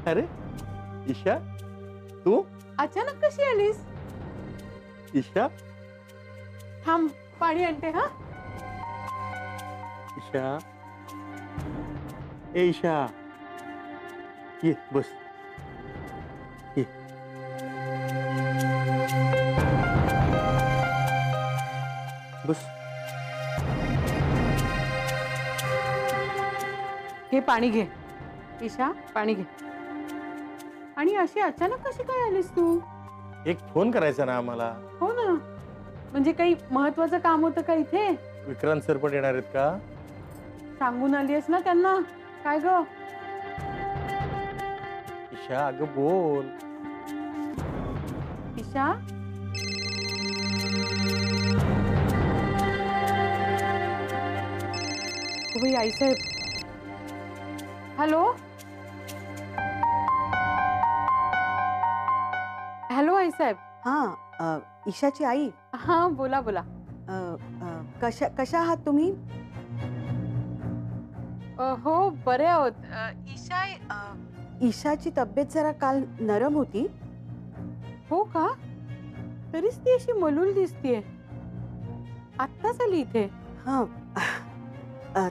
अरे ईशा, तू अचानक कशी आलीस? ईशा, थांब पाणी आणते. हा ईशा, ए ईशा, ये बस, ये. बस. घे पाणी घे. ईशा पाणी घे. आणि अशी अचानक कशी काय आलीस तू? एक फोन करायचा ना आम्हाला. हो ना, म्हणजे काही महत्वाचं काम होतं का इथे? विक्रांत सर पण येणार आहेत का? सांगून आलीस ना त्यांना? काय ग ईशा, अगं बोल. ईशा, तुम्ही आई साहेब. हॅलो हॅलो आई साहेब. हां, ईशाची आई. हा बोला बोला. कशा आहात तुम्ही? हो बरे आहोत. ईशाची तब्येत जरा काल नरम होती. हो का? तरीच ती अशी मलूल दिसतीये. आत्ताच आली इथे. हां,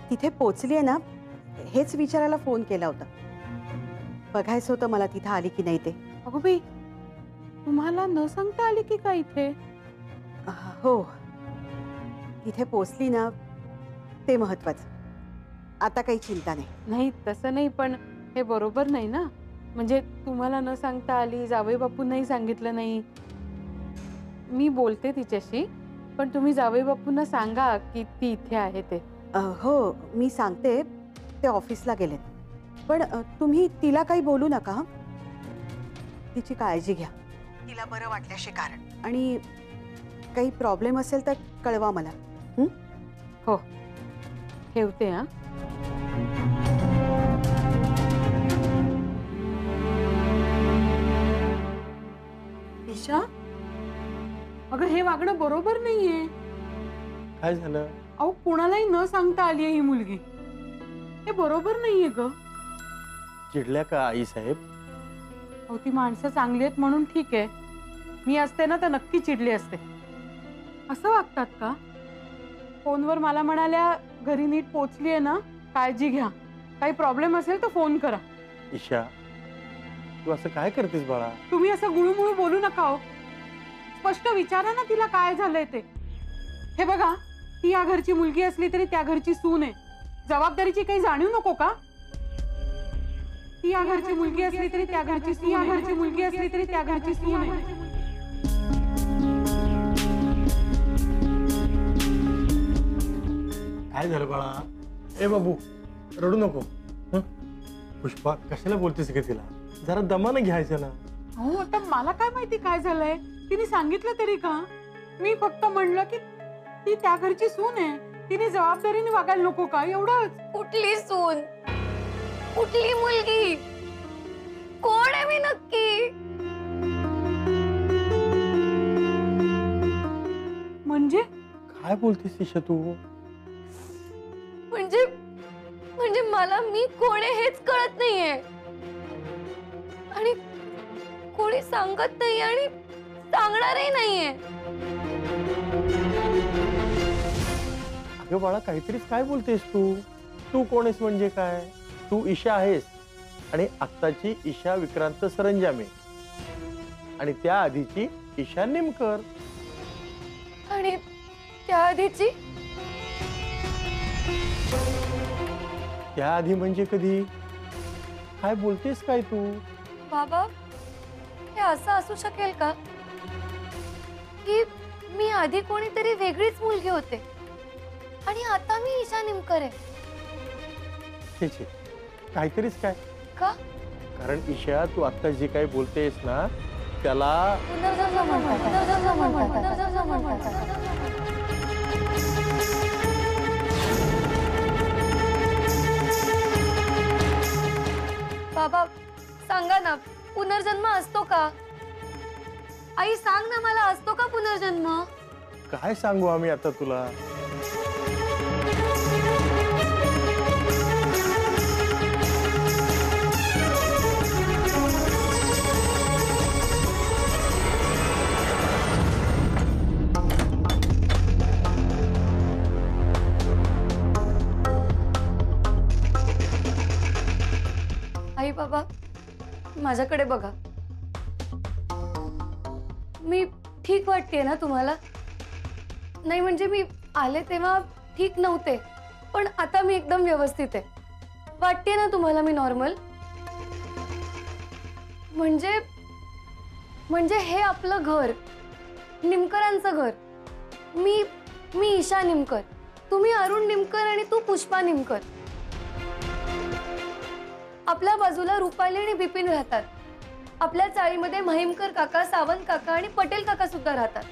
तिथे पोचलीये ना, हेच विचारायला फोन केला होता. बघायचं होतं मला तिथे आली की नाही ते. अगो बाई, तुम्हाला न सांगता आली की काय इथे? हो, तिथे पोचली ना, ते महत्वाचं. आता काही चिंता नाही. नाही तसं नाही, पण हे बरोबर नाही ना. म्हणजे तुम्हाला न सांगता आली, जावई बापूंनाही सांगितलं नाही. मी बोलते तिच्याशी, पण तुम्ही जावई बापूंना सांगा की ती इथे आहे ते. हो, मी सांगते. ते ऑफिसला गेलेत. पण तुम्ही तिला काही बोलू नका. हं? तिची काळजी घ्या. तिला बरं वाटल्याशी कारण. आणि काही प्रॉब्लेम असेल तर कळवा मला. हो, ठेवते. हा ईशा, अगं हे वागणं बरोबर नाहीये. काय झालं? अहो, कुणालाही न सांगता आली आहे ही मुलगी. हे बरोबर नाहीये ग. चिडल्या का आई साहेब? अहो, ती माणसं चांगली आहेत म्हणून ठीक आहे. मी असते ना तर नक्की चिडली असते. असं वागतात का? फोनवर मला म्हणाल्या घरी नीट पोचली आहे ना, काळजी घ्या, काही प्रॉब्लेम असेल तर फोन करा. ईशा, तू असं काय करतेस बाळा? तुम्ही असं गुळूमुळू बोलू नका हो. स्पष्ट विचारा ना तिला काय झालंय ते. हे बघा, ती या घरची मुलगी असली तरी त्या घरची सून आहे. जबाबदारीची काही जाणीव नको का? ती या घरची मुलगी असली तरी त्या घरची सून, या घरची मुलगी असली तरी त्या घरची सून आहे. काय झालं बाळा? ए बाबू, रडू नको. पुष्पा, कशाला बोलतेस का तिला? जरा दमानं घ्यायचं ना. हो, आता मला काय माहिती काय झालंय. तिने सांगितलं तरी का? मी फक्त म्हणलं की ती त्या घरची सून आहे, तिने जबाबदारीने वागायला नको का, एवढंच. कुठली सून, कुठली मुलगी, कोण आहे मी नक्की? म्हणजे काय बोलतेस ईशा तू? म्हणजे मला मी कोण आहे हेच कळत नाहीये. आणि कोणी सांगत नाही आणि सांगणारही नाहीये. अगं बाळा, काहीतरीच काय बोलतेस तू? तू कोण आहेस म्हणजे काय? तू ईशा आहेस आणि आत्ताची ईशा विक्रांत सरंजामे आणि त्या आधीची ईशा निमकर. आणि त्याआधीची त्या आधी म्हणजे कधी? काय बोलतेस काय तू? बाबा, हे असं असू शकेल का की मी आधी कोणीतरी वेगळीच मुलगी होते आणि आता मी ईशा निमकर आहे? छे, काहीतरीच काय? का? कारण ईशा, तू आता जे काही बोलतेस ना त्याला बाबा सांगा ना, पुनर्जन्म असतो का? आई सांग ना मला, असतो का पुनर्जन्म? काय सांगू आम्ही आता तुला? माझ्याकडे बघा. मी ठीक वाटतेय ना तुम्हाला? नाही म्हणजे मी आले तेव्हा ठीक नव्हते, पण आता मी एकदम व्यवस्थित आहे. वाटते ना तुम्हाला मी नॉर्मल? म्हणजे हे आपलं घर, निमकरांचं घर. मी ईशा निमकर, तुम्ही अरुण निमकर आणि तू पुष्पा निमकर. आपल्या बाजूला रुपाली आणि बिपिन राहतात. आपल्या चाळीमध्ये महिमकर काका, सावंत काका आणि पटेल काका सुद्धा राहतात.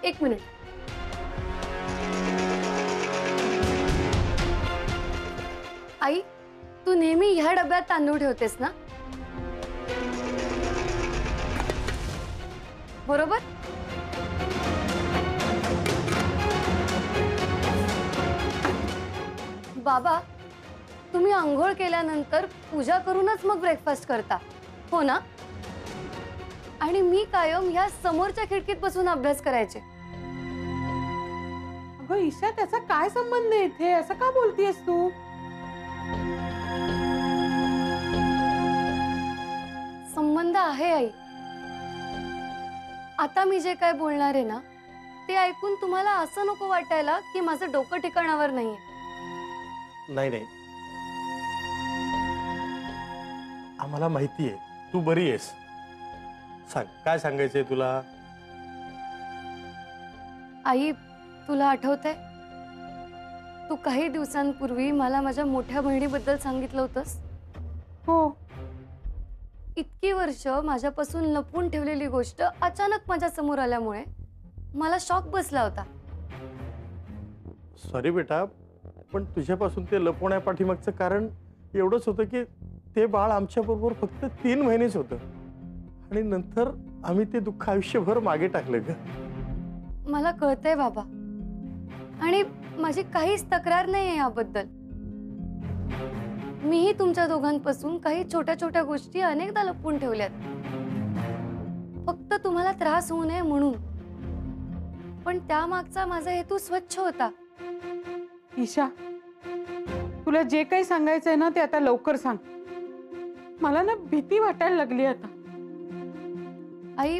एक मिनिट. आई, तू नेहमी ह्या डब्यात तांदूळ ठेवतेस ना? बरोबर. बाबा, तुम्ही आंघोळ केल्यानंतर पूजा करूनच मग ब्रेकफास्ट करता, हो ना? आणि मी कायम ह्या समोरच्या खिडकीत बसून अभ्यास करायचे. अगं ईशा, त्याचा काय संबंध आहे इथे? असं का बोलतीयस तू? संबंध आहे आई. आता मी जे काय बोलणार आहे ना, ते ऐकून तुम्हाला असं नको वाटायला की माझं डोकं ठिकाणावर नाहीये. नाही नाही, आम्हाला माहिती आहे तू बरी आहेस. सांग, काय सांगायचंय तुला? आई, तुला आठवतंय तू काही दिवसांपूर्वी मला माझ्या मोठ्या बहिणीबद्दल सांगितलं होतंस? हो. इतकी वर्ष माझ्यापासून लपवून ठेवलेली गोष्ट अचानक माझ्या समोर आल्यामुळे मला शॉक बसला होता. सॉरी बेटा, पण तुझ्यापासून ते लपवण्यापाठीमागचं कारण एवढंच होतं की ते बाळ आमच्या बरोबर फक्त 3 महिनेच होतं आणि नंतर आम्ही ते दुःख आयुष्यभर मागे टाकलं ग. मला कळतंय बाबा, आणि माझी काहीच तक्रार नाही याबद्दल. मीही तुमच्या दोघांपासून काही छोट्या छोट्या गोष्टी अनेकदा लपवून ठेवल्यात, फक्त तुम्हाला त्रास होऊ नये म्हणून. पण त्यामागचा माझा हेतू स्वच्छ होता. ईशा, तुला जे काही सांगायचंय ना ते आता लवकर सांग. मला ना भीती वाटायला लागली आता. आई,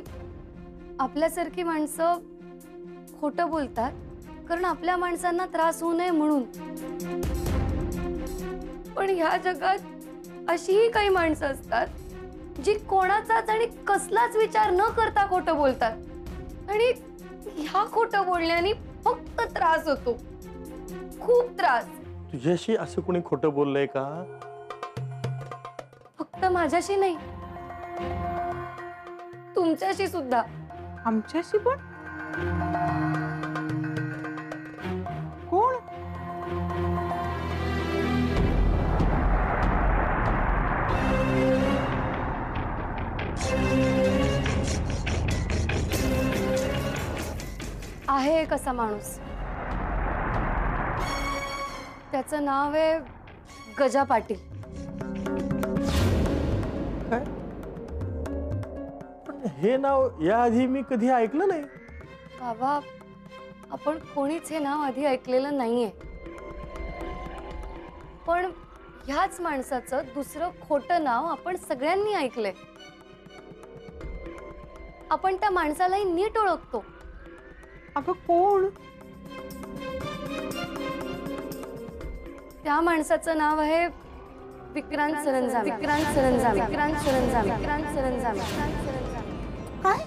आपल्यासारखी माणसं खोटं बोलतात कारण आपल्या माणसांना त्रास होऊ नये म्हणून. पण ह्या जगात अशीही काही माणसं असतात जी कोणाचाच आणि कसलाच विचार न करता खोटं बोलतात, आणि ह्या खोटं बोलण्याने फक्त त्रास होतो, खूप त्रास. तुझ्याशी असं कोणी खोटं बोललंय का? फक्त माझ्याशी नाही, तुमच्याशी सुद्धा. आमच्याशी पण? कोण? आहे एक असा माणूस, त्याचं नाव आहे गजा पाटील. काय? पण हे नाव याआधी मी कधी ऐकलं नाही. बाबा, आपण कोणीच हे नाव आधी ऐकलेलं नाहीये, पण ह्याच माणसाचं दुसरं खोटं नाव आपण सगळ्यांनी ऐकलंय. आपण त्या माणसालाही नीट ओळखतो. अगं कोण? त्या माणसाचं नाव आहे विक्रांत सरंजामे. विक्रांत सरंजामे. विक्रांत सरंजामे. विक्रांत सरंजामे. काय?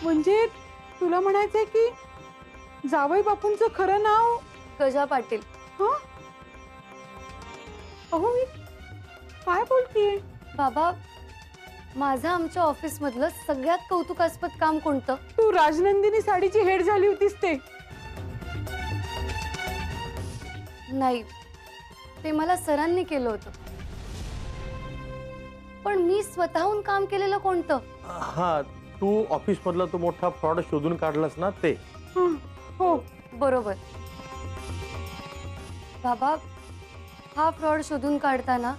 म्हणजे तुला म्हणायचंय की जावई बापूंचं खरं नाव गजा पाटील. हं? अहो, मी काय बोलतीये? बाबा, माझं आमच्या ऑफिस मधलं सगळ्यात कौतुकास्पद काम कोणतं? तू राजनंदिनी साडीची हेड झाली होतीस ते. नाही, ते मला सरांनी केलं होतं. पण मी स्वतःहून काम केलेलं कोणतं? हा, तू ऑफिस मधला तो मोठा फ्रॉड शोधून काढलास ना ते. हं, हो. बरोबर. बाबा, हा फ्रॉड शोधून काढताना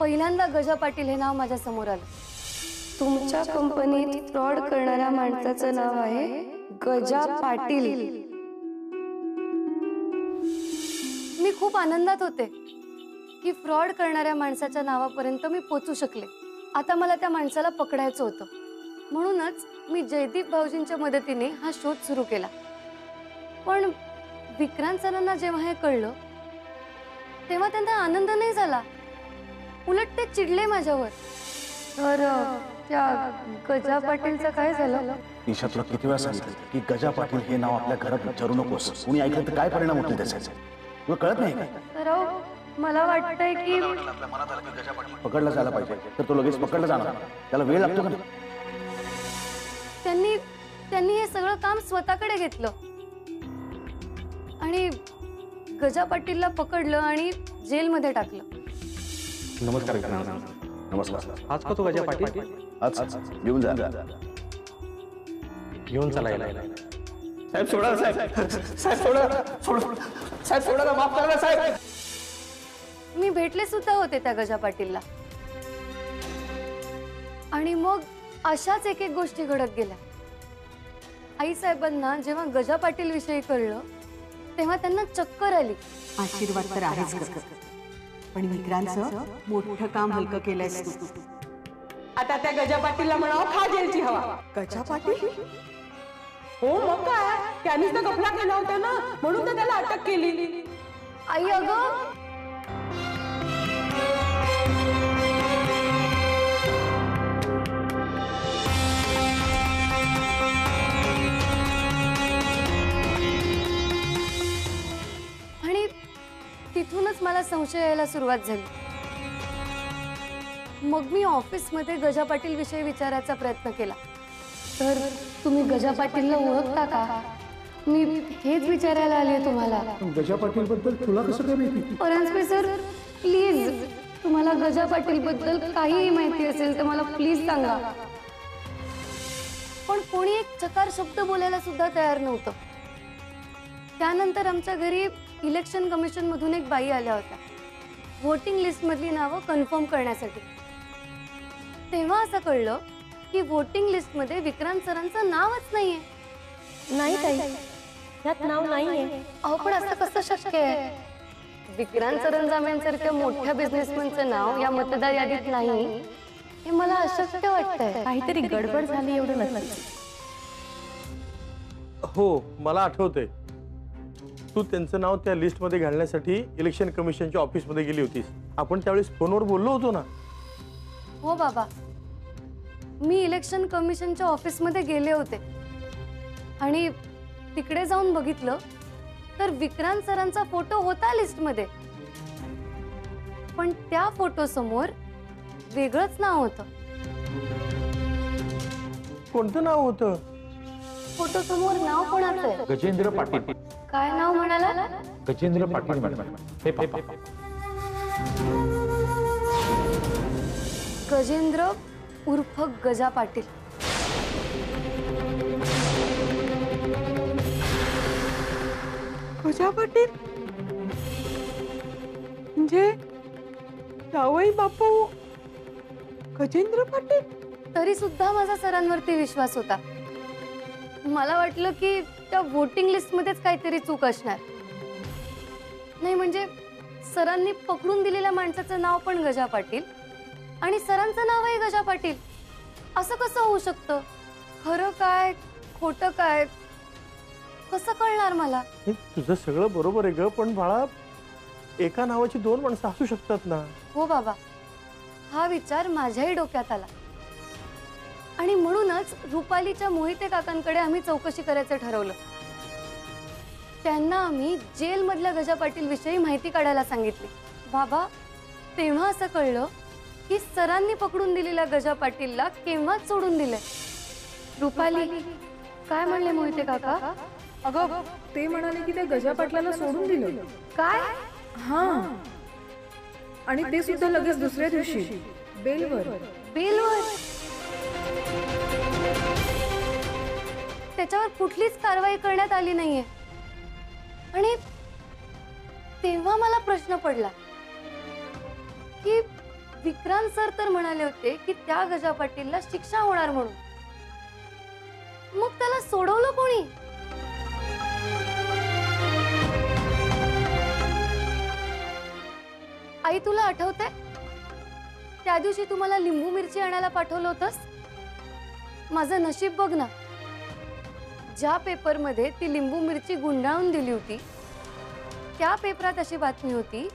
पहिल्यांदा गजा पाटील हे नाव माझ्या समोर आलं. तुमच्या कंपनीत फ्रॉड करणाऱ्या माणसाचं नाव आहे गजा पाटील. मी खूप आनंदात होते की फ्रॉड करणाऱ्या माणसाच्या नावापर्यंत मी पोचू शकले. आता मला त्या माणसाला पकडायचं होतं. म्हणूनच मी जयदीप भाऊजींच्या मदतीने हा शोध सुरू केला. पण विक्रांत सरांना जेव्हा हे कळलं तेव्हा त्यांना आनंद नाही झाला, उलट ते चिडले माझ्यावर. तर त्या गजा पाटीलचं काय झालं? ईशा, तुला किती वेळा सांगितलं की गजा पाटील हे नाव आपल्या घरात विचारू नकोस. कोणी ऐकलं तर काय परिणाम होतील त्याचे, तुला कळत नाही काय? तर मला वाटतंय की पकडला जायला पाहिजे, तर तो लगेच पकडला जाणार. त्याला वेळ लागतो का? त्यांनी हे सगळं काम स्वतःकडे घेतलं आणि गजा पाटीलला पकडलं आणि जेलमध्ये टाकलं. नमस्कार. नमस्कार. आज का तो गजा पाटील? आज येऊन जा. घेऊन चला यायला. साहेब सोडा, साहेब सोडा, माफ करा साहेब. मी भेटले सुद्धा होते त्या गजा पाटीलला आणि मग अशाच एक एक गोष्टी घडत गेल्या. आई साहेबांना जेव्हा गजा पाटील विषयी कळलं तेव्हा त्यांना चक्कर आली. आशीर्वाद तर आहेच ग. पण विक्रांतचं मोठं काम हलकं केलंयस तू. आता त्या गजा पाटीलला म्हणावं खा जेलची हवा. गजा पाटील? हो मग काय, त्यांनीच तर गफला केला होता ना, म्हणून तर त्याला अटक केली. आई अगं, आणि तिथूनच मला संशय यायला सुरुवात झाली. मग मी ऑफिसमध्ये गजा पाटील विषयी विचारायचा प्रयत्न केला. तर तुम्ही गजा पाटीलला ओळखता का? मी हेच विचारायला आले तुम्हाला. गजा पाटील बद्दल तुला कसं काय माहिती? परांजपे सर, प्लीज तुम्हाला गजा पाटील बद्दल काहीही माहिती असेल तर मला प्लीज सांगा. पण कोणी एक चकार शब्द बोलायला सुद्धा तयार नव्हतं. त्यानंतर आमच्या घरी इलेक्शन कमिशन मधून एक बाई आल्या होत्या व्होटिंग लिस्ट मधली नावं कन्फर्म करण्यासाठी. तेव्हा असं कळलं की व्होटिंग लिस्ट मध्ये विक्रांत सरांचं नावच नाहीये. नाही ताई, त्यात नाव नाहीये. अहो पण असं कसं शक्य आहे? विक्रांत सरंजामेंसारख्या मोठ्या बिझनेसमॅनचं नाव या मतदार यादीत नाही हे मला अशक्य वाटतंय. काहीतरी गडबड झाली एवढं नसेल. हो, मला आठवतंय. तू त्यांचं नाव त्या लिस्ट मध्ये घालण्यासाठी इलेक्शन कमिशनच्या ऑफिस मध्ये गेली होतीस. आपण त्यावेळेस फोनवर बोललो होतो ना. हो बाबा, मी इलेक्शन कमिशनच्या ऑफिसमध्ये गेले होते आणि तिकडे जाऊन बघितलं तर विक्रांत सरांचा फोटो होता लिस्टमध्ये, पण त्या फोटो समोर वेगळंच नाव होतं. कोणतं नाव होतं? फोटो समोर नाव कोणाचं आहे? गजेंद्र पाटील. काय नाव म्हणाला? गजेंद्र पाटील मॅडम. हे पापा. गजेंद्र उर्फ गजा पाटील. गजा पाटील म्हणजे जावई बापू गजेंद्र पाटील. तरी सुद्धा माझा सरांवरती विश्वास होता. मला वाटलं की त्या व्होटिंग लिस्ट मध्येच काहीतरी चूक असणार. नाही म्हणजे सरांनी पकडून दिलेल्या माणसाचं नाव पण गजा पाटील आणि सरांचं नावही गजा पाटील. असं कसं होऊ शकतं? खरं काय खोटं काय कसं कळणार मला? हे तुझं सगळं बरोबर आहे ग, पण बाळा एका नावाची दोन माणसं असू शकतात ना. हो बाबा, हा विचार माझ्याही डोक्यात आला आणि म्हणूनच रुपालीच्या मोहिते काकांकडे आम्ही चौकशी करायचं ठरवलं. त्यांना आम्ही जेल मधल्या गजा पाटील विषयी माहिती काढायला सांगितली. बाबा, तेव्हा असं कळलं की सरांनी पकडून दिलेल्या गजा पाटीलला केव्हाच सोडून दिलंय. रुपाली, काय म्हणले मोहिते काका? अगं, ते म्हणाले की त्या गजा पाटलाला सोडून दिलं. काय? हा, आणि ते सुद्धा लगेच दुसऱ्या दिवशी बेलवर. बेलवर? त्याच्यावर कुठलीच कारवाई करण्यात आली नाहीये. आणि तेव्हा मला प्रश्न पडला की विक्रांत सर तर म्हणाले होते की त्या गजा पाटीलला शिक्षा होणार म्हणून, मग त्याला सोडवलं कोणी? आई तुला आठवतंय त्या दिवशी तुम्हाला लिंबू मिरची आणायला पाठवलं होतंस? माझं नशीब बघ ना, ज्या पेपरमध्ये ती लिंबू मिरची गुंडाळून दिली होती त्या पेपरात अशी बातमी होती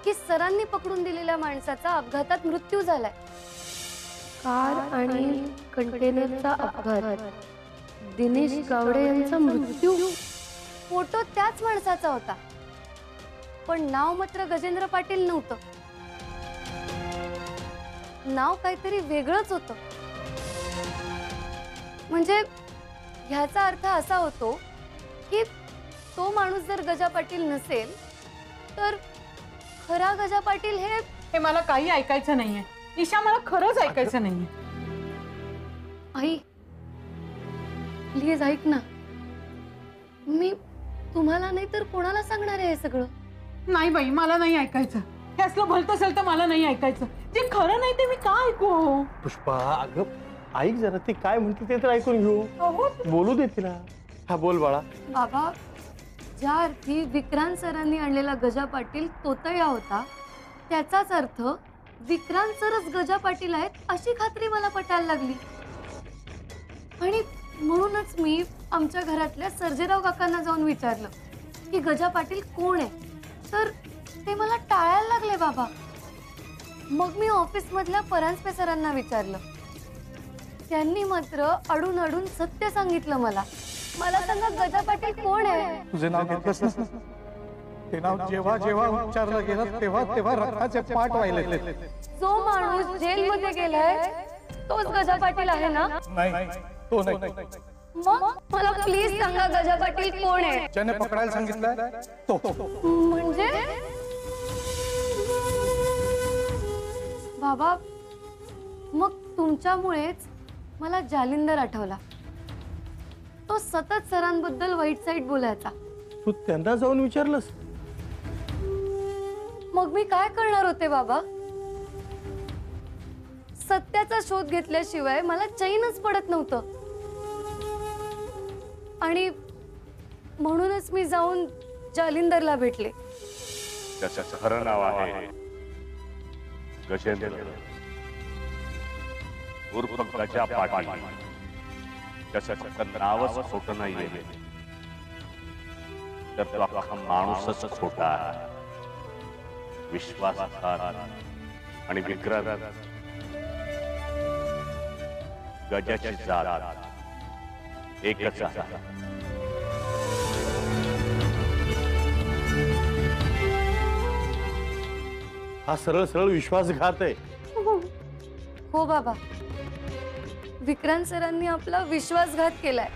की सरांनी पकडून दिलेल्या माणसाचा अपघातात मृत्यू झालाय. कार आणि कंटेनरचा अपघात, दिनेश गावडे यांचा मृत्यू. फोटो त्याच माणसाचा होता, पण नाव मात्र गजेंद्र पाटील नव्हतं. नाव काहीतरी वेगळंच होतं. म्हणजे ह्याचा अर्थ असा होतो की तो माणूस जर गजा पाटील नसेल तर खरा गजा पाटील हे मला काही ऐकायचं नाहीये ईशा, मला खरंच ऐकायचं नाहीये. आई प्लीज ऐक ना, मी तुम्हाला नाही तर कोणाला सांगणार आहे हे सगळं? नाही बाई, मला नाही ऐकायचं. हे असलं भलतं सलतं मला नाही ऐकायचं. जे खरं नाही ते मी का ऐकू? पुष्पा अगं ऐक जरा, ती काय म्हणते ते तर ऐकून घेऊ. बोलू दे तिला. हा बोल बाळा. बाबा, ज्या अर्थी विक्रांत सरांनी आणलेला गजा पाटील तोतया होता त्याचाच अर्थ विक्रांत सरच गजा पाटील आहेत अशी खात्री मला पटायला लागली. आणि म्हणूनच मी आमच्या घरातल्या सर्जेराव काकांना जाऊन विचारलं की गजा पाटील कोण आहे, तर ते मला टाळायला लागले बाबा. मग मी ऑफिस मधल्या परांजपे सरांना विचारलं, त्यांनी मात्र अडून अडून सत्य सांगितलं मला. मला सांगा गजा पाटील कोण आहे? तुझे नाव घेतलंस ना, ते नाव जेव्हा जेव्हा उच्चारलं गेलं तेव्हा तेव्हा रक्ताचे पाठ व्हायला. जो माणूस जेल मध्ये गेलाय तोच गजा पाटील आहे ना? नाही, तो नाही. मग मला प्लीज सांगा गजा पाटील कोण आहे? ज्याने पकडायला सांगितलं तो. म्हणजे बाबा, मग तुमच्यामुळेच मला जालिंदर आठवला. तो सतत सरांबद्दल वाईट साईट बोलायचा. तू त्यांना जाऊन विचारलंस? मग मी काय करणार होते बाबा? सत्याचा शोध घेतल्याशिवाय मला चैनच पडत नव्हतं. आणि म्हणूनच मी जाऊन जालिंदरला भेटले. त्याचं खरं नाव आहे गजेंद्र उर्फ गजा पाटील. त्याचं नावच खोटं नाहीये, तर तो अख्खा माणूसच खोटा आहे. विश्वासघात आणि विक्रांत गजाची जात एकच आहे. हा सरळ सरळ विश्वासघात आहे. हो बाबा, विक्रांत सरांनी आपला विश्वासघात केलाय.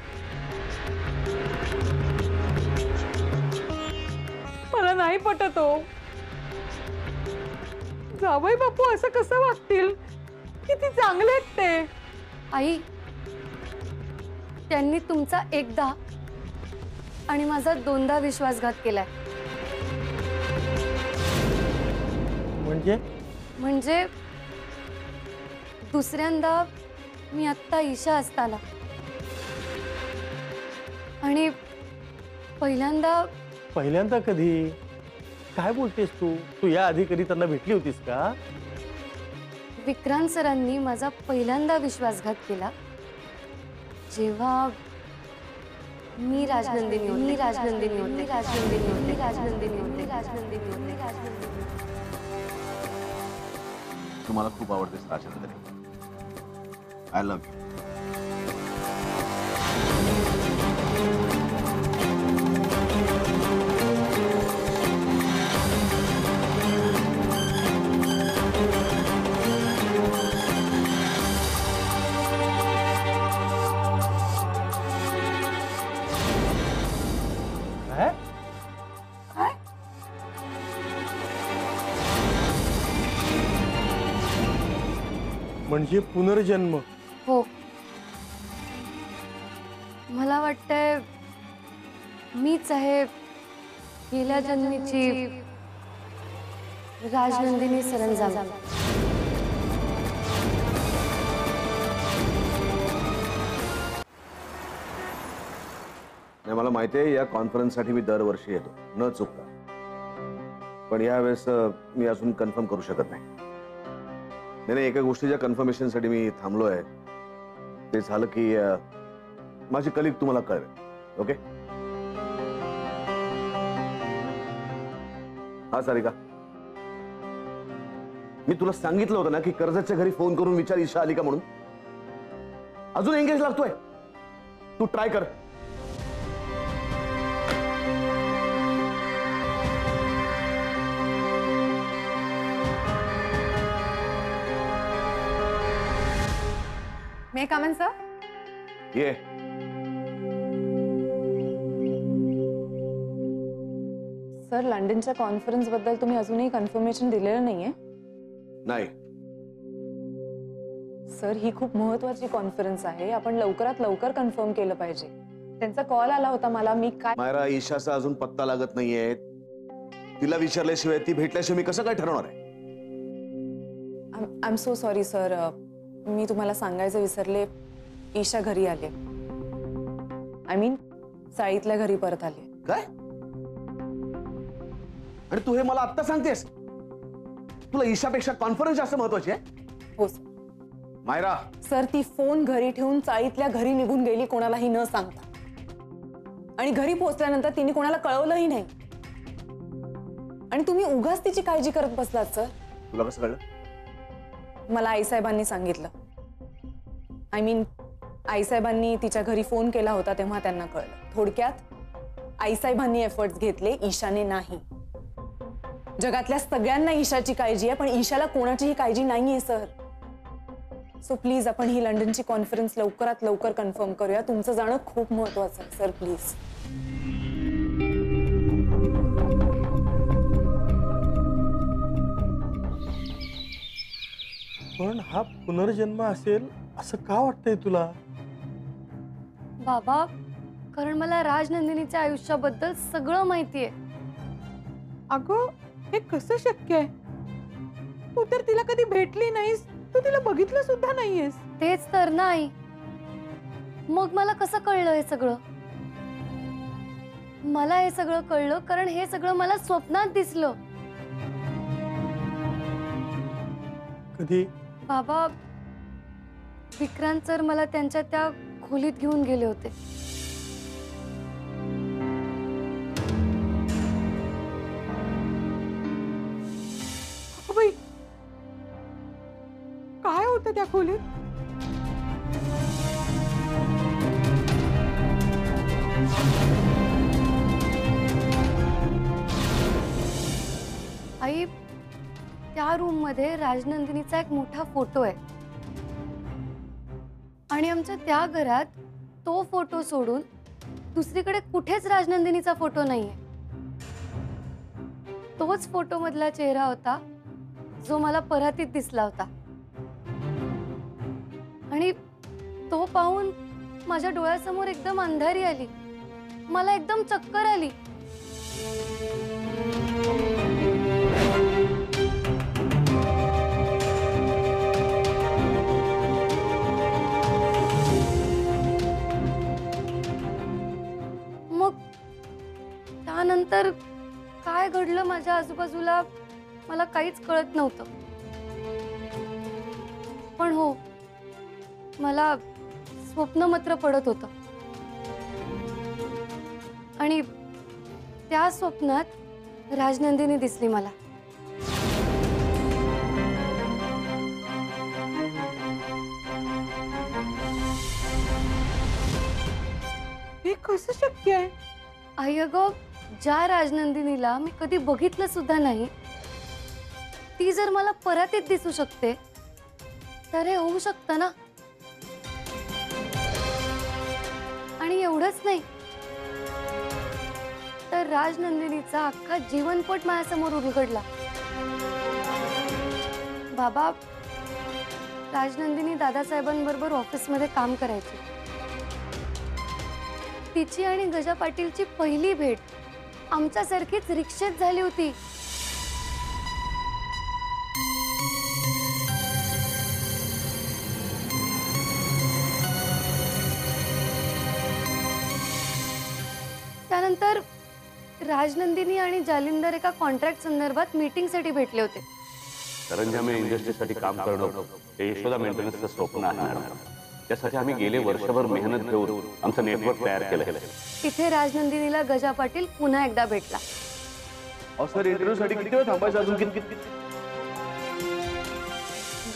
मला नाही पटत हो. जावई बापू असं कसं वागतील? किती चांगले आहेत ते. आई, त्यांनी तुमचा एकदा आणि माझा दोनदा विश्वासघात केलाय. म्हणजे दुसऱ्यांदा मी आत्ता ईशा असताना, आणि पहिल्यांदा कधी? काय बोलतेस तू? तू या आधी कधी त्यांना भेटली होतीस का? विक्रांत सरांनी माझा पहिल्यांदा विश्वासघात केला जेव्हा मी राजनंदिनी होते. तुम्हाला खूप आवडतेस राजनंदिनी. I love you. म्हणजे पुनर्जन्म? हो, मला वाटतंय मीच आहे गेल्या जन्मीची राजनंदिनी सरंजाम. मला माहिती आहे, या कॉन्फरन्ससाठी मी दरवर्षी येतो न चुकता. पण यावेळेस मी अजून कन्फर्म करू शकत नाही. नाही, एका गोष्टीच्या कन्फर्मेशनसाठी मी थांबलोय. ते झालं की माझी कलिग तुम्हाला कळवेल. ओके? हा सारिका, मी तुला सांगितलं होतं ना की कर्जतच्या घरी फोन करून विचार ईशा आली का म्हणून. अजून एंगेज लागतोय. तू ट्राय कर. मे कम इन सर? ये. सर, लंडनच्या कॉन्फरन्स बद्दल तुम्ही अजूनही कन्फर्मेशन दिलेलं नाहीये? नाही. सर, ही खूप महत्वाची कॉन्फरन्स आहे. आपण लवकरात लवकर कन्फर्म केलं पाहिजे. त्यांचा कॉल आला होता मला. मी काय मायरा, ईशाचा अजून पत्ता लागत नाहीये. तिला विचारल्याशिवाय, ती भेटल्याशिवाय मी कसं काय ठरवणार आहे? I am so sorry sir. मी तुम्हाला सांगायचं विसरले. ईशा घरी आले. आय मीन चाळीतल्या घरी परत आले. काय? आणि तू हे मला आत्ता सांगतेस? तुला ईशापेक्षा कॉन्फरन्स जास्त महत्वाची आहे? हो सर. मायरा. सर, ती फोन घरी ठेवून चाळीतल्या घरी निघून गेली कोणालाही न सांगता. आणि घरी पोहोचल्यानंतर तिने कोणाला कळवलंही नाही. आणि तुम्ही उगाच तिची काळजी करत बसलात सर. तुला कसं कळलं? मला आईसाहेबांनी सांगितलं. आय मीन आईसाहेबांनी तिच्या घरी फोन केला होता तेव्हा त्यांना कळलं. थोडक्यात आईसाहेबांनी एफर्ट्स घेतले, ईशाने नाही. जगातल्या सगळ्यांना ईशाची काळजी आहे, पण ईशाला कोणाचीही काळजी नाहीये सर. सो प्लीज आपण ही लंडनची कॉन्फरन्स लवकरात लवकर कन्फर्म करूया. तुमचं जाणं खूप महत्वाचं आहे सर. प्लीज. पण हा पुनर्जन्म असेल असं का वाटतंय तुला? बाबा, कारण मला राजनंदिनीच्या आयुष्याबद्दल सगळं माहितीये. अगं, हे कसं शक्य आहे? तू तर तिला कधी भेटली नाहीस, तू तिला बघितलं सुद्धा नाहीयेस. तेच तर नाही. मग मला कसं कळलं हे सगळं? मला हे सगळं कळलं कारण हे सगळं मला स्वप्नात दिसलं. कधी? बाबा, विक्रांत सर मला त्यांच्या त्या खोलीत घेऊन गेले होते. बाई, काय होतं त्या खोलीत? आई, त्या रूम मध्ये राजनंदिनीचा एक मोठा फोटो आहे. आणि आमच्या त्या घरात तो फोटो सोडून दुसरीकडे कुठेच राजनंदिनीचा फोटो नाहीये. तोच फोटो मधला चेहरा होता जो मला परातीत दिसला होता. आणि तो पाहून माझ्या डोळ्यासमोर एकदम अंधारी आली. मला एकदम चक्कर आली. मग त्यानंतर काय घडलं माझ्या आजूबाजूला मला काहीच कळत नव्हतं. पण हो, मला स्वप्न मात्र पडत होतं. आणि त्या स्वप्नात राजनंदिनी दिसली मला. हे कसं शक्य आहे? आई, अगं, ज्या राजनंदिनीला मी कधी बघितलं सुद्धा नाही, ती जर मला परातीत दिसू शकते तर हे होऊ शकतं ना. आणि एवढंच नाही तर राजनंदिनीचा अख्खा जीवनपट माझ्यासमोर उलगडला. बाबा, राजनंदिनी दादासाहेबांबरोबर ऑफिसमध्ये काम करायची. तिची आणि गजा पाटीलची पहिली भेट आमच्यासारखीच रिक्षेत झाली होती. त्यानंतर राजनंदिनी आणि जालिंदर एका कॉन्ट्रॅक्ट संदर्भात मीटिंगसाठी भेटले होते. सरंजामे इंडस्ट्रीसाठी काम करणं हे यशोदा मेंटेनन्सचं स्वप्न आहे मॅडम. त्यासाठी आम्ही गेले वर्षभर मेहनत घेऊन आमचं नेटवर्क तयार केलं. तिथे राजनंदिनीला गजा पाटील पुन्हा एकदा भेटला. सर इंटरव्ह्यू साठी किती वेळ थांबायचं अजून? किती?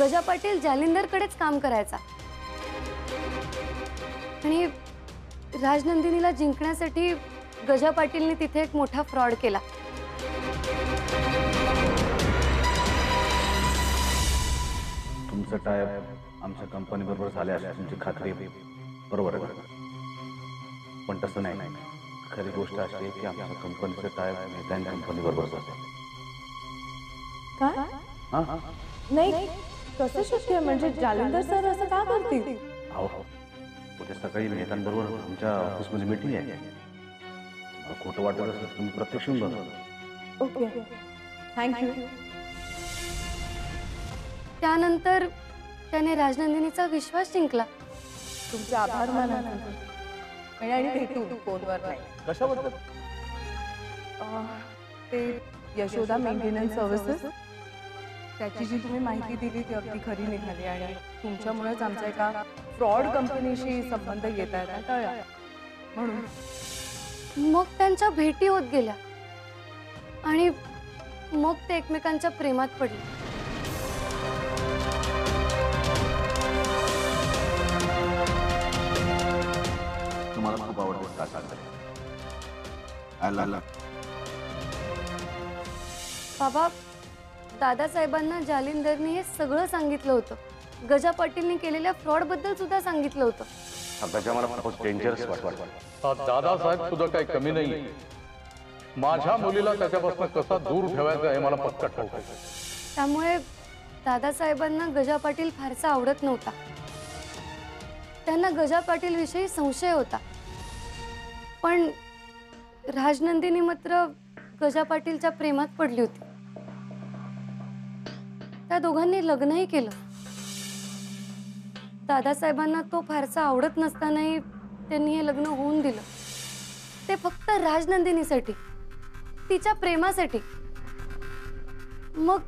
गजा पाटील जालिंदरकडेच काम करायचा आणि राजनंदिनीला जिंकण्यासाठी गजा पाटीलने तिथे एक मोठा फ्रॉड केला. तुमचं टायप आमच्या कंपनी बरोबर झाले असं तुमची खात्री बरोबर आहे. पण तसं नाही. खरी गोष्ट अशी आहे की आमच्या कंपनीचं टायप मेहता कंपनी बरोबर झालं. काय? नाही, कसं शक्य आहे? म्हणजे जालिंदर सर असं का करतील? हो, उद्या सकाळी मेहतांबरोबर आमच्या ऑफिसमध्ये मीटिंग आहे. मला खोटं वाटत असेल तुम्ही प्रत्यक्ष बघा. Okay, thank you. त्यानंतर त्याने राजनंदिनीचा विश्वास जिंकला. तुमचे आभार माना आणि भेटू फोनवर नाही. कशाबद्दल? ते यशोदा मेंटेनन्स सर्व्हिसेस, त्याची जी तुम्ही माहिती दिली ती अगदी खरी निघाली आणि तुमच्यामुळेच आमचा एका फ्रॉड कंपनीशी संबंध येत आहेत टळला. म्हणून मग त्यांच्या भेटी होत गेल्या आणि मग ते एकमेकांच्या प्रेमात पडले. तुम्हाला खूप आवडतं का सांगता? I love. बाबा, दादासाहेबांना जालिंदरने हे सगळं सांगितलं होतं. गजा पाटीलने केलेल्या फ्रॉड बद्दल सुद्धा सांगितलं होतं. गजा मला खूप डेंजरस वाटतं. दादासाहेब सुद्धा काही कमी नाही. माझ्या मुलीला त्याच्यापासून कसा दूर ठेवायचा हे मला पक्का ठाऊक आहे. त्यामुळे दादासाहेबांना गजा पाटील फारसा आवडत नव्हता. त्यांना गजा पाटील विषयी संशय होता. पण राजनंदिनी मात्र गजा पाटीलच्या प्रेमात पडली होती. त्या दोघांनी लग्नही केलं. दादासाहेबांना तो फारसा आवडत नसतानाही त्यांनी हे लग्न होऊन दिलं. ते फक्त राजनंदिनीसाठी, तिच्या प्रेमासाठी. मग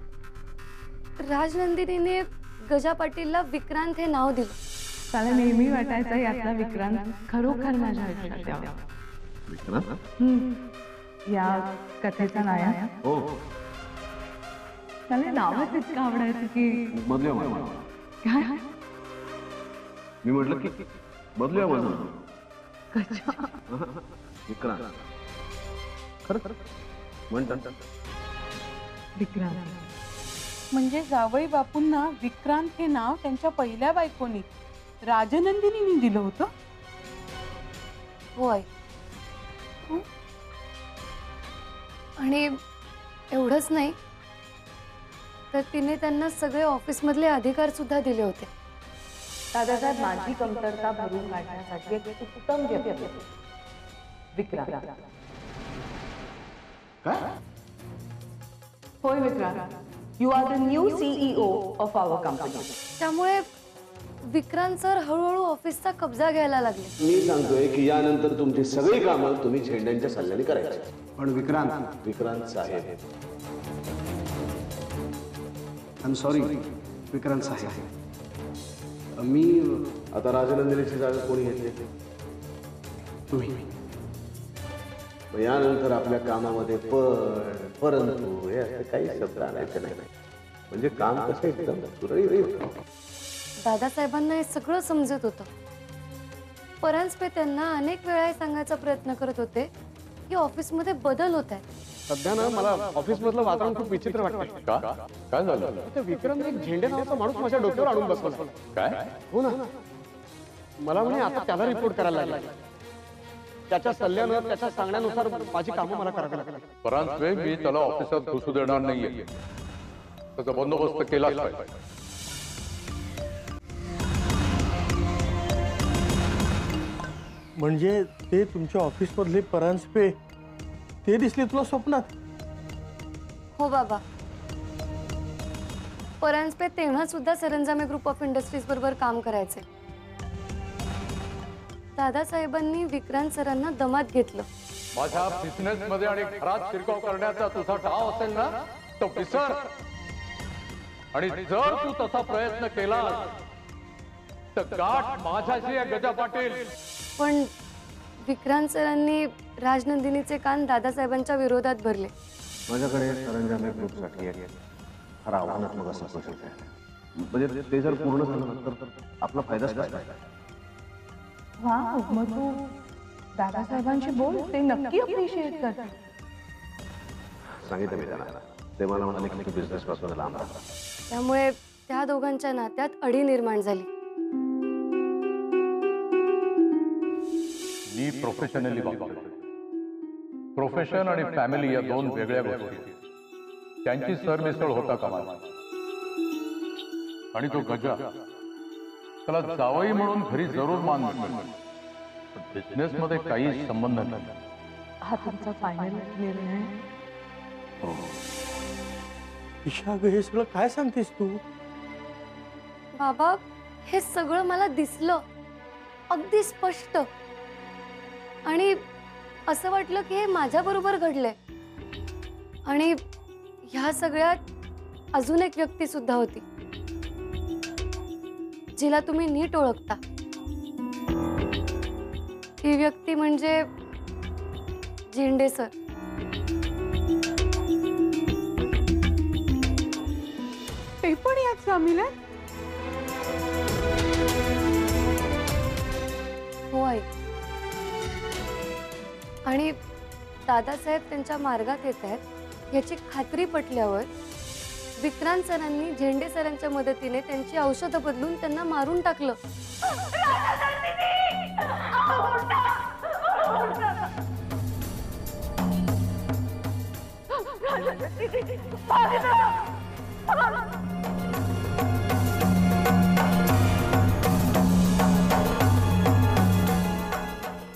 राजनंदिनीने गजा पाटीलला विक्रांत हे नाव दिलं. मला नेहमी वाटायचं यातला विक्रांत खरोखर माझ्या आयुष्यात यावा. या कथेचा नायक. हो, मला नावच इतकं आवडायचं की काय मी म्हटलं की बदलूया म्हणून. विक्रांत खरं म्हणतात. विक्रांत म्हणजे जावई बापूंना विक्रांत हे नाव त्यांच्या पहिल्या बायकोनी राजनंदिनीने दिलं होतं. होय. आणि एवढंच नाही तर तिने त्यांना सगळे ऑफिसमधले अधिकार सुद्धा दिले होते. दादासाहेब माझी कमतरता भरून काढण्यासाठी एक उत्तम व्यक्ती विक्रांत. होय Vikrant, you are the new CEO of our company. त्यामुळे विक्रांत सर हळूहळू ऑफिसचा कब्जा घ्यायला लागले. मी सांगतोय की यानंतर तुमची सगळी कामं तुम्ही झेंड्यांच्या सल्ल्याने करायची. पण विक्रांत साहेब, आय एम सॉरी विक्रांत साहेब, मी आता राजनंदिनीची जागा कोणी घेतली? तुम्ही. यानंतर आपल्या कामामध्ये परंतु हे असे काही शब्द आणायचे नाही. म्हणजे काम कसं एकदम सुरळीत होईल. दादासाहेबांना हे सगळं समजत होतं. परांजपे त्यांना अनेक वेळा हे सांगायचा प्रयत्न करत होते की ऑफिसमध्ये बदल होत आहे. सध्या ना मला ऑफिस मधलं वातावरण खूप विचित्र वाटतं. का? काय झालं? ते विक्रम एक झेंडे नावाचा माणूस माझ्या डोक्यावर आणून बसला. काय? हो ना, मला म्हणे आता त्याला रिपोर्ट करायला लागला. त्याच्या सल्ल्यानं, त्याच्या सांगण्यानुसार माझी कामं मला करावी लागली. परांजपे, मी त्याला ऑफिसात घुसू देणार नाहीये. त्याचा बंदोबस्त केलाच पाहिजे. म्हणजे ते तुमच्या ऑफिसमधले परांजपे ते दिसले तुला स्वप्नात? हो बाबा. परांजपे तेव्हा सुद्धा सरंजामे ग्रुप ऑफ इंडस्ट्रीज बरोबर काम करायचे. दादासाहेबांनी विक्रांत सरांना दमात घेतलं माझ्या बिझनेस मध्ये आणि घरात शिरकाव करण्याचा तुझा डाव असेल ना तो विसर. आणि जर तू तसा प्रयत्न केला तर गाठ माझ्याशी आहे गजा पाटील. पण विक्रांत सरांनी राजनंदिनीचे कान दादासाहेबांच्या विरोधात भरले. माझ्याकडे सरंजामे ग्रुपसाठी एक फार आव्हानात्मक असा प्रोजेक्ट आहे. म्हणजे ते जर पूर्ण झालं तर आपला फायदाच काय. वाव, मग तू दादासाहेबांशी बोल, ते नक्की अप्रिशिएट करतात. सांगितलं मी त्यांना. ते मला म्हणाले की तू बिझनेस पासून लांब राहा. त्यामुळे त्या दोघांच्या नात्यात अडी निर्माण झाली. मी प्रोफेशनली वागतो. प्रोफेशन आणि फॅमिली या दोन वेगळ्या गोष्टी, त्यांची सरमिसळ होता कामा नये. आणि तो गजा त्याला जावई म्हणून घरी जरूर मान मिळतो, पण बिझनेस मध्ये काही संबंध नाही. हा तुमचा फायनल निर्णय? ईशा ग, हे सगळं काय सांगतेस तू? बाबा, हे सगळं मला दिसलं अगदी स्पष्ट. आणि असं वाटलं की हे माझ्या बरोबर घडलंय. आणि ह्या सगळ्यात अजून एक व्यक्ती सुद्धा होती जिला तुम्ही नीट ओळखता. ही व्यक्ती म्हणजे झेंडे सर. ते पण यात सामील आहे? हो आई. आणि दादासाहेब त्यांच्या मार्गात येत आहेत याची खात्री पटल्यावर विक्रांत सरांनी झेंडे सरांच्या मदतीने त्यांची औषधं बदलून त्यांना मारून टाकलं.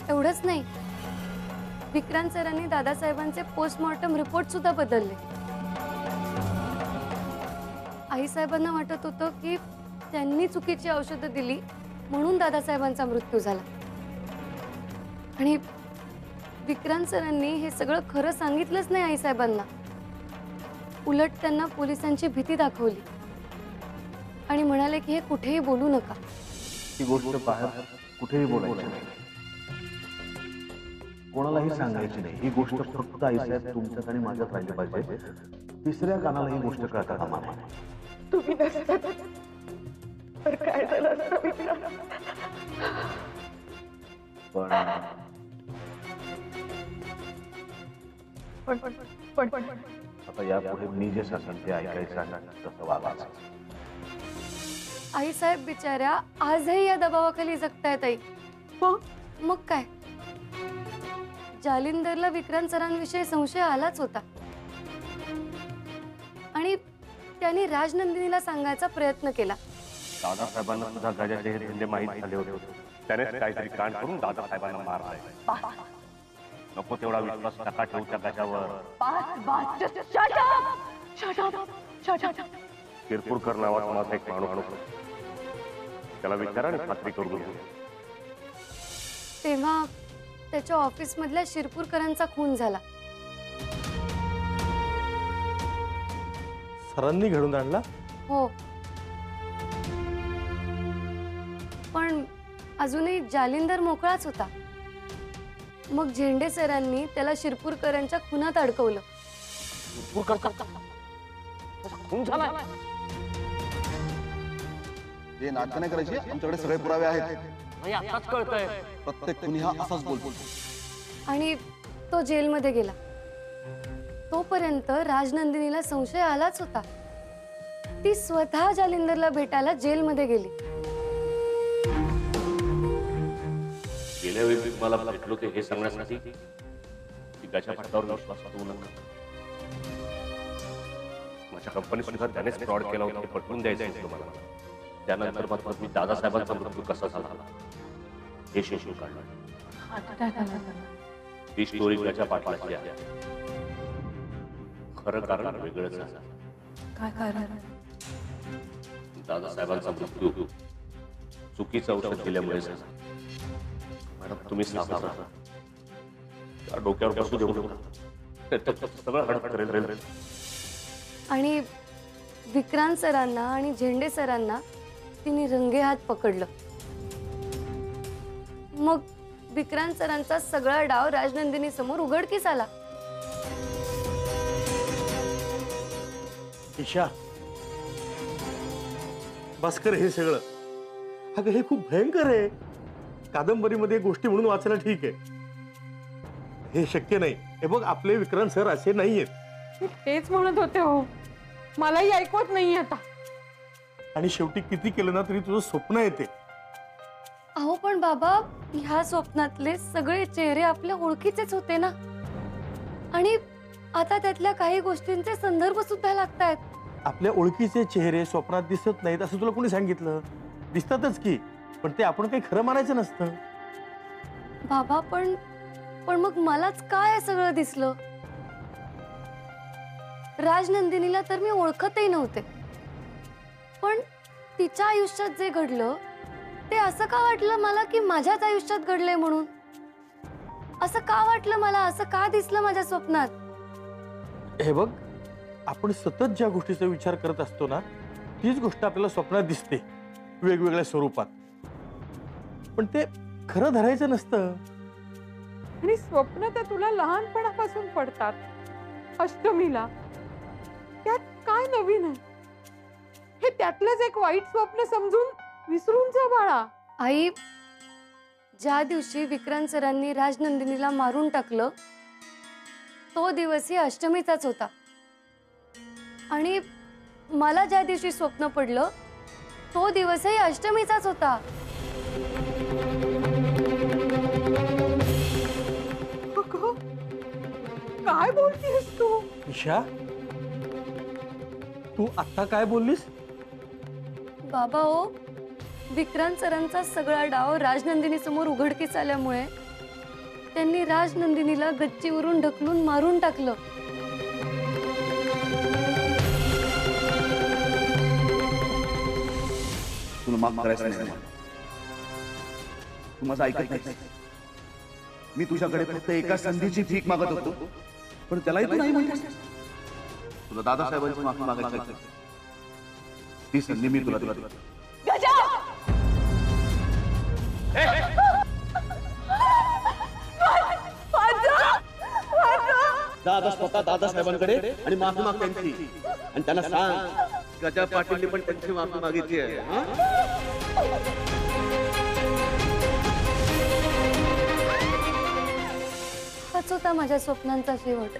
एवढंच नाही, विक्रांत सरांनी दादासाहेबांचे पोस्टमॉर्टम रिपोर्ट सुद्धा बदलले. आईसाहेबांना वाटत होतं की त्यांनी चुकीची औषधं दिली म्हणून दादासाहेबांचा मृत्यू झाला. आणि विक्रांत सरांनी हे सगळं खरं सांगितलंच नाही आईसाहेबांना. उलट त्यांना पोलिसांची भीती दाखवली आणि म्हणाले की हे कुठेही बोलू नका. ही गोष्ट बाहेर कुठेही बोलायची नाही, कोणालाही सांगायची नाही. ही गोष्ट फक्त आईसाहेब तुमच्यात आणि माझ्यात राहिली पाहिजे. तिसऱ्या कानाला ही गोष्ट कळता कामा नये. तुम्ही नसतात तर काय झालं असतं विक्रांत? पण आता यापुढे मी जे सांगेन ते ऐकायचं आणि तसं वागायचं. आईसाहेब बिचाऱ्या आजही या दबावाखाली जगतायत आई. मग काय, जालिंदरला विक्रांत सरांविषयी संशय आलाच होता आणि त्यांनी राजनंदिनीला सांगायचा प्रयत्न केला. दादासाहेबांना सुद्धा गजाचे हे धंदे माहीत झाले होते. त्यानेच काहीतरी कांड करून दादासाहेबांना मारलाय. नको तेवढा विश्वास नका ठेवू त्या गजावर. शिरपूरकर नावाचा माझा एक माणूस, त्याला विचारा आणि खात्री करू. तेव्हा त्याच्या ऑफिस मधल्या शिरपूरकरांचा खून झाला. सरांनी घडून आणला? हो, पण अजूनही जालिंदर मोकळाच होता. मग झेंडे सरांनी त्याला शिरपूरकरांच्या खुनात अडकवलं. खून झाला? हे नाटक नाही करायची, आमच्याकडे सगळे पुरावे आहेत. आताच कळतंय प्रत्येक कुणी हा असाच बोलतो. आणि तो जेलमध्ये गेला. तोपर्यंत राजनंदिनीला संशय आलाच होता. ती स्वतः जालिंदरला भेटायला जेलमध्ये गेली. गेल्या वेळी मला भेटलो ते हे सांगण्यासाठी की गजा पाटलावर विश्वास ठेवू नका. माझ्या कंपनीत सुद्धा त्यानेच फ्रॉड केला होता, हे पटवून द्यायचं होतं मला. त्यानंतर मात्र मी दादासाहेबांचा मृत्यू कसा झाला हे शोधून काढलं. ती स्टोरी गजा पाटलाची आहे. खरं कारण वेगळंच आहे. काय कारण? दादासाहेबांचा मृत्यू चुकीचं औषध दिल्यामुळे झाला. मॅडम तुम्ही सावध राहा. डोक्यावर बसू देऊ नका. त्याच्यात सगळं हडपड करेल. आणि विक्रांत सरांना आणि झेंडे सरांना तिने रंगेहात पकडलं. मग विक्रांत सरांचा सगळा डाव राजनंदिनी समोर उघडकीस आला. ईशा, भास्कर, हे सगळं अगं हे खूप भयंकर आहे. कादंबरीमध्ये गोष्टी म्हणून वाचायला ठीक आहे, हे शक्य नाही. हे बघ, आपले विक्रांत सर असे नाहीयेत. मी तेच म्हणत होते हो, मलाही ऐकवत नाही आता. आणि शेवटी किती केलं ना तरी तुझं स्वप्न येते. अहो पण बाबा, ह्या स्वप्नातले सगळे चेहरे आपल्या ओळखीचेच होते ना. आणि आता त्यातल्या काही गोष्टींचे संदर्भ सुद्धा लागतायत. आपल्या ओळखीचे चेहरे स्वप्नात दिसत नाहीत असं तुला कोणी सांगितलं? दिसतातच की, पण ते आपण काही खरं मानायचं नसतं. बाबा पण मग मलाच काय हे सगळं दिसलं? राजनंदिनीला तर मी ओळखतही नव्हते, पण तिच्या आयुष्यात जे घडलं ते असं का वाटलं मला की माझ्याच आयुष्यात घडलंय म्हणून? असं का वाटलं मला? असं का दिसलं माझ्या स्वप्नात? हे बघ, आपण सतत ज्या गोष्टीचा विचार करत असतो ना, तीच गोष्ट आपल्याला स्वप्नात दिसते वेगवेगळ्या स्वरूपात. पण ते खरं धरायचं नसतं. आणि स्वप्न तर तुला लहानपणापासून पडतात. अष्टमीला त्यात काय नवीन आहे? हे त्यातलंच एक वाईट स्वप्न समजून विसरून जा बाळा. आई, ज्या दिवशी विक्रांत सरांनी राजनंदिनीला मारून टाकलं तो दिवसही अष्टमीचाच होता. आणि मला ज्या दिवशी स्वप्न पडलं तो दिवसही अष्टमीचाच होता. काय बोलतेस तू? ईशा, तू आता काय बोललीस? बाबा हो, विक्रांत सरांचा सगळा डाव राजनंदिनी समोर उघडकीस आल्यामुळे त्यांनी राजनंदिनीला गच्चीवरून ढकलून मारून टाकलं. तुला माफ करायचं नाही. तू माझं ऐकत नाही. मी तुझ्याकडे फक्त एका संधीची भीक मागत होतो, पण त्यालाही तू नाही म्हणतेस. तुला दादासाहेबांची माफी मागायची आहे. ती संधी मी तुला दिली. दादा स्वतः दादासाहेबांकडे आणि माफी माग त्यांची, आणि त्यांना सांग गजा पाटीलने पण त्यांची माफी मागितली आहे. हाच होता माझ्या स्वप्नांचा शेवट.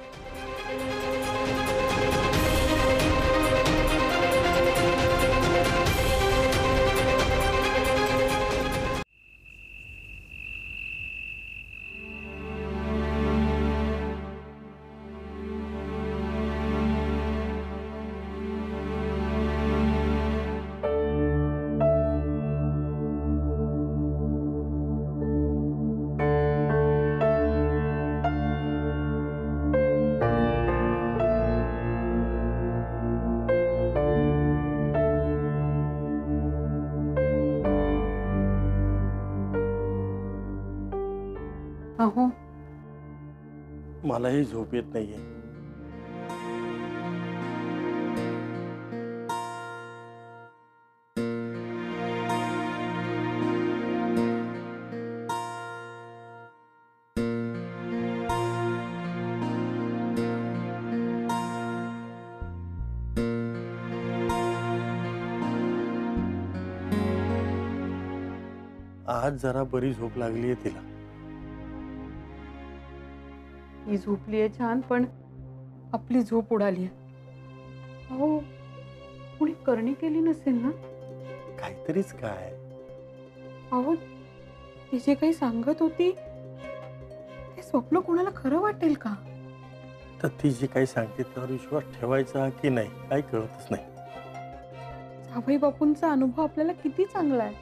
अहो, मलाही झोप येत नाहीये. आज जरा बरी झोप लागली आहे तिला. ही झोपलीये छान, पण आपली झोप उडाली. अहो, कुणी करणी केली नसेल ना? काहीतरीच काय. अहो, ती जे काही सांगत होती ते स्वप्न कोणाला खरं वाटेल का? तर ती जी काही सांगते त्यावर विश्वास ठेवायचा की नाही काही कळतच नाही. जावई बापूंचा अनुभव आपल्याला किती चांगला आहे,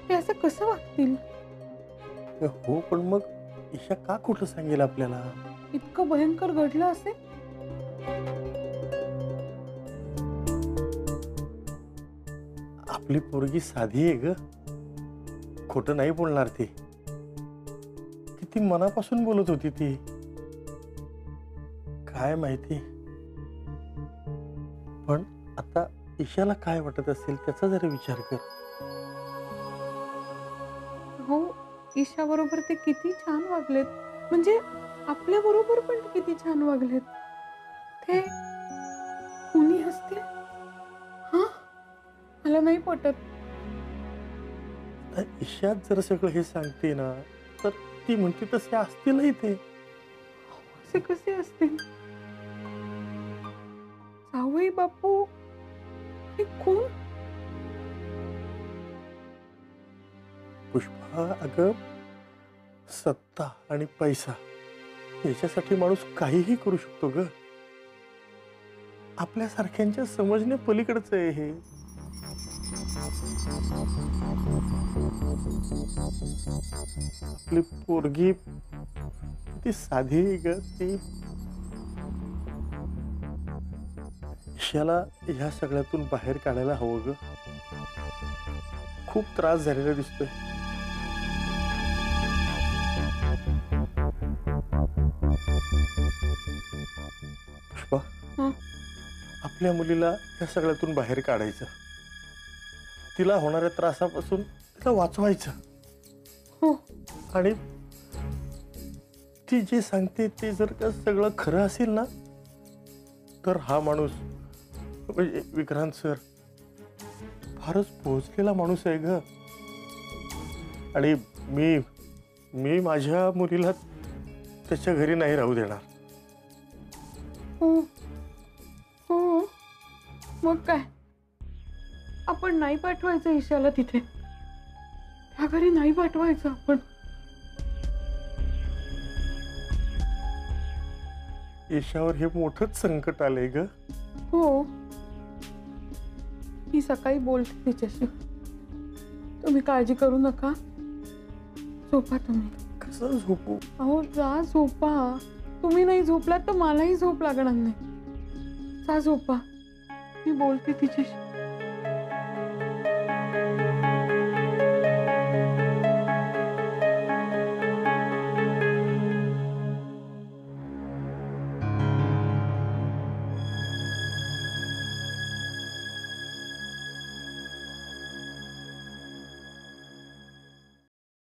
ते असं कसं वागतील? हो, पण मग ईशा का कुठं सांगेल आपल्याला? इतकं भयंकर घडलं असेल? आपली पोरगी साधी आहे ग, खोटं नाही बोलणार ती. किती मनापासून बोलत होती ती. काय माहिती, पण आता ईशाला काय वाटत असेल त्याचा जरा विचार कर. हो, ईशा बरोबर ते किती छान वागलेत, म्हणजे आपल्या बरोबर पण ते किती छान वागलेत. ते कुणी असते? हा, मला नाही पटत. तर ईशात जर सगळं हे सांगते ना, तर ती म्हणते तसे असतीलही ते. असे कसे असतील? जावई बापू हे कोण? पुष्पा, अगं सत्ता आणि पैसा याच्यासाठी माणूस काहीही करू शकतो ग. आपल्यासारख्यांच्या समजण्या पलीकडचं आहे हे. आपली पोरगी ती साधी आहे ग. ती ईशाला ह्या सगळ्यातून बाहेर काढायला हवं ग. खूप त्रास झालेला दिसतोय. पुष्पा, आपल्या मुलीला या सगळ्यातून बाहेर काढायचं, तिला होणाऱ्या त्रासापासून तिला वाचवायचं. हो, आणि ती जे सांगते ते जर का सगळं खरं असेल ना, तर हा माणूस म्हणजे विक्रांत सर फारच पोहोचलेला माणूस आहे ग. आणि मी माझ्या मुलीला त्याच्या घरी नाही राहू देणार. हो हो, मग काय, आपण नाही पाठवायचं ईशाला तिथे, त्या घरी नाही पाठवायचं आपण. ईशावर हे मोठंच संकट आलंय ग. हो, मी सकाळी बोलते तिच्याशी. तुम्ही काळजी करू नका, झोपा तुम्ही. कसं झोपू? अहो जा झोपा. तुम्ही नाही झोपलात तर मलाही झोप लागणार नाही. जा झोपा, मी बोलते तिच्याशी.